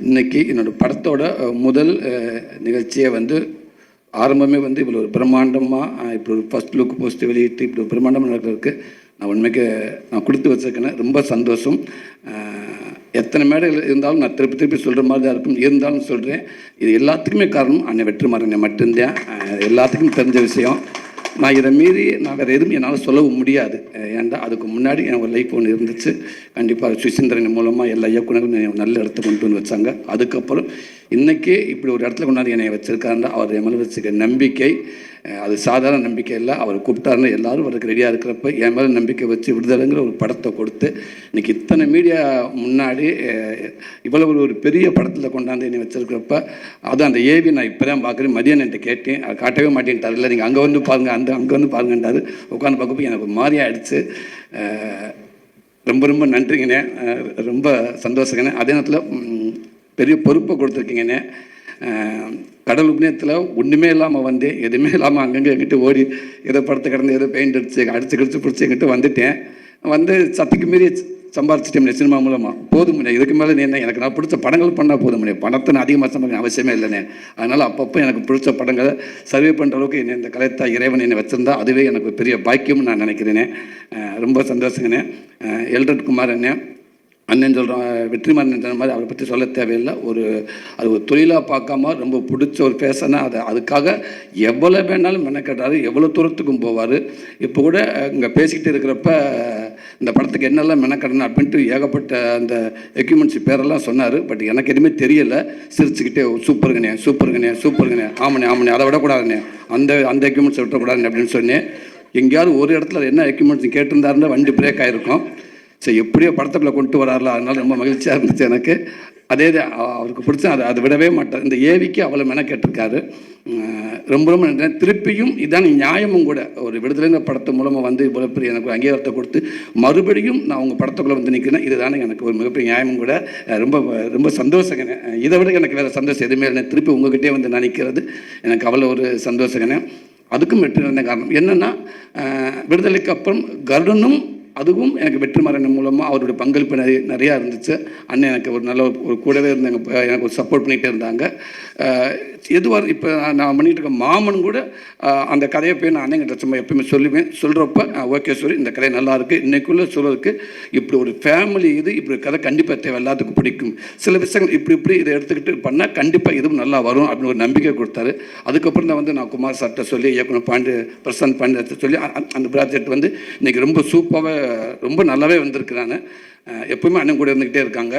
இன்றைக்கி என்னோடய படத்தோட முதல் நிகழ்ச்சியை வந்து ஆரம்பமே வந்து இவ்வளோ ஒரு பிரம்மாண்டமாக இப்படி ஒரு ஃபஸ்ட் லுக் போஸ்ட் வெளியிட்டு இப்படி ஒரு பிரம்மாண்டமாக நடக்கிறதுக்கு நான் உண்மைக்கு நான் கொடுத்து வச்சுருக்கேன். ரொம்ப சந்தோஷம். எத்தனை மேடைகள் இருந்தாலும் நான் திருப்பி திருப்பி சொல்கிற மாதிரி தான் இருக்கும். இருந்தாலும் சொல்கிறேன், இது எல்லாத்துக்குமே காரணம் அண்ணன் வெற்றிமாறன் மட்டும்தான். எல்லாத்துக்கும் தெரிஞ்ச விஷயம். நான் இதை மீறி நான் வேறு எதுவும் என்னால் சொல்லவும் முடியாது. ஏன்டா அதுக்கு முன்னாடி என் ஒரு லைஃப் ஒன்று இருந்துச்சு. கண்டிப்பாக சுசீந்திரன் மூலமாக எல்லா இயக்குநர்களும் நல்ல இடத்துக்கு கொண்டு வந்து வச்சாங்க. அதுக்கப்புறம் இன்றைக்கி இப்படி ஒரு இடத்துல கொண்டாந்து என்னை வச்சுருக்காருன்னா அவர் என் மேலே வச்சுக்க நம்பிக்கை அது சாதாரண நம்பிக்கை இல்லை. அவர் கூப்பிட்டாருன்னு எல்லோரும் அவருக்கு ரெடியாக இருக்கிறப்ப என் மேலே நம்பிக்கை வச்சு விடுதலைங்கிற ஒரு படத்தை கொடுத்து இன்றைக்கி இத்தனை மீடியா முன்னாடி இவ்வளோ ஒரு பெரிய படத்தில் கொண்டாந்து என்னை வச்சுருக்கிறப்ப அதுவும் அந்த ஏவி நான் இப்போ தான் பார்க்குறேன். மதியம் என்கிட்ட கேட்டேன், அதை காட்டவே மாட்டேன்ட்டார். இல்லை நீங்கள் அங்கே வந்து பாருங்கள், அங்கே வந்து பாருங்கன்றாரு. உட்காந்து பார்க்கப்போ எனக்கு மாறி ஆகிடுச்சு. ரொம்ப ரொம்ப நன்றிங்கண்ணே, ரொம்ப சந்தோஷங்கண்ணே. அதே நேரத்தில் பெரிய பொறுப்பை கொடுத்துருக்கீங்கண்ணே. கடல் உபநயத்தில் ஒன்றுமே இல்லாமல் வந்து எதுவுமே இல்லாமல் அங்கங்கே எங்கிட்ட ஓடி ஏதோ படத்தை கடந்து ஏதோ பெயிண்ட் அடித்து கடிச்சு பிடிச்சி எங்கிட்ட வந்துட்டேன். வந்து சத்துக்கு மீறி சம்பாரிச்சிட்டேன் சினிமா மூலமாக. போதும் இதுக்கு மேலே நீ என்ன, எனக்கு நான் பிடிச்ச படங்கள் பண்ணால் போதும். பணத்தை நான் அதிகமாக சம்பாதிக்க அவசியமே இல்லைண்ணே. அதனால் அப்பப்போ எனக்கு பிடிச்ச படங்களை சர்வே பண்ணுற அளவுக்கு என்னை இந்த கலைத்தா இறைவன் என்னை வச்சுருந்தா அதுவே எனக்கு பெரிய பாக்கியம்னு நான் நினைக்கிறேனே. ரொம்ப சந்தோஷங்கண்ணே. எல்ரட் குமார் அண்ணன் சொல்கிறோம், வெற்றிமாறன் சொன்ன மாதிரி அவரை பற்றி சொல்ல தேவையில்லை. அது ஒரு தொழிலாக பார்க்காம ரொம்ப பிடிச்ச ஒரு பேசனா அதுக்காக எவ்வளோ வேணாலும் மெனக்கட்டார், எவ்வளோ தூரத்துக்கும் போவார். இப்போ கூட இங்கே பேசிக்கிட்டு இருக்கிறப்ப இந்த படத்துக்கு என்னெல்லாம் மெனக்கடணும் அப்படின்ட்டு ஏகப்பட்ட அந்த எக்யூப்மெண்ட்ஸ் பேரெல்லாம் சொன்னார். பட் எனக்கு எதுவுமே தெரியலை. சிரிச்சுக்கிட்டே சூப்பருங்கண்ணே சூப்பருங்கண்ணே சூப்பருங்கண்ணே, ஆமண்ணே அதை விடக்கூடாதுண்ணே, அந்த எக்யூப்மெண்ட்ஸ் விட்டக்கூடாதுண்ணே அப்படின்னு சொன்னேன். எங்கேயாவது ஒரு இடத்துல என்ன எக்யூப்மெண்ட்ஸ் கேட்டிருந்தாருன்னா வண்டி பிரேக் ஆகிருக்கும். சரி, எப்படியோ படத்துக்குள்ளே கொண்டு வராருல, அதனால் ரொம்ப மகிழ்ச்சியாக இருந்துச்சு எனக்கு. அதே அவருக்கு பிடிச்சா அதை விடவே மாட்டார். இந்த ஏவிக்கு அவ்வளோ மெனக்கேட்டிருக்காரு. ரொம்ப ரொம்ப நன்றி. திருப்பியும் இதான் நியாயமும் கூட. ஒரு விடுதலைங்கிற படத்து மூலமாக வந்து இவ்வளோ பெரிய எனக்கு ஒரு அங்கீகாரத்தை கொடுத்து மறுபடியும் நான் உங்கள் படத்துக்குள்ளே வந்து நிற்கிறேன். இதுதானே எனக்கு ஒரு மிகப்பெரிய நியாயமும் கூட. ரொம்ப ரொம்ப சந்தோஷங்கண்ணே. இதை விட எனக்கு வேறு சந்தோஷம் எதுவுமே இல்லை. திருப்பி உங்கள்கிட்டே வந்து நினைக்கிறது எனக்கு அவ்வளோ ஒரு சந்தோஷங்கண்ணே. அதுக்கும் வெற்றி இருந்த காரணம் என்னென்னா, விடுதலைக்கு அப்புறம் கருடனும் அதுவும் எனக்கு வெற்றிமாறன் மூலமாக அவருடைய பங்களிப்பு நிறையா இருந்துச்சு. அண்ணன் எனக்கு ஒரு நல்ல ஒரு கூடவே இருந்தாங்க, எனக்கு ஒரு சப்போர்ட் பண்ணிகிட்டே இருந்தாங்க. எதுவாக இப்போ நான் பண்ணிகிட்டு இருக்க மாமன் கூட அந்த கதையை போய் நான் அண்ணங்கிட்ட சும்மா எப்பயுமே சொல்லுவேன். சொல்கிறப்ப ஓகே சொல்லி இந்த கதை நல்லாயிருக்கு, இன்றைக்குள்ளே சொல்கிறதுக்கு இப்படி ஒரு ஃபேமிலி இப்படி கதை கண்டிப்பாக தேவை, எல்லாத்துக்கும் பிடிக்கும். சில விஷயங்கள் இப்படி இதை எடுத்துக்கிட்டு பண்ணால் கண்டிப்பாக இதுவும் நல்லா வரும் அப்படின்னு ஒரு நம்பிக்கை கொடுத்தாரு. அதுக்கப்புறம் தான் வந்து நான் குமார் சார்ட்ட சொல்லி இயக்குனர் பிரசாந்த் பாண்டியத்தை சொல்லி அந்த ப்ராஜெக்ட் வந்து இன்றைக்கி ரொம்ப சூப்பராக ரொம்ப நல்லாவே வந்திருக்கிறாங்க. எப்பவுமே அண்ணன் கூட இருந்துக்கிட்டே இருக்காங்க.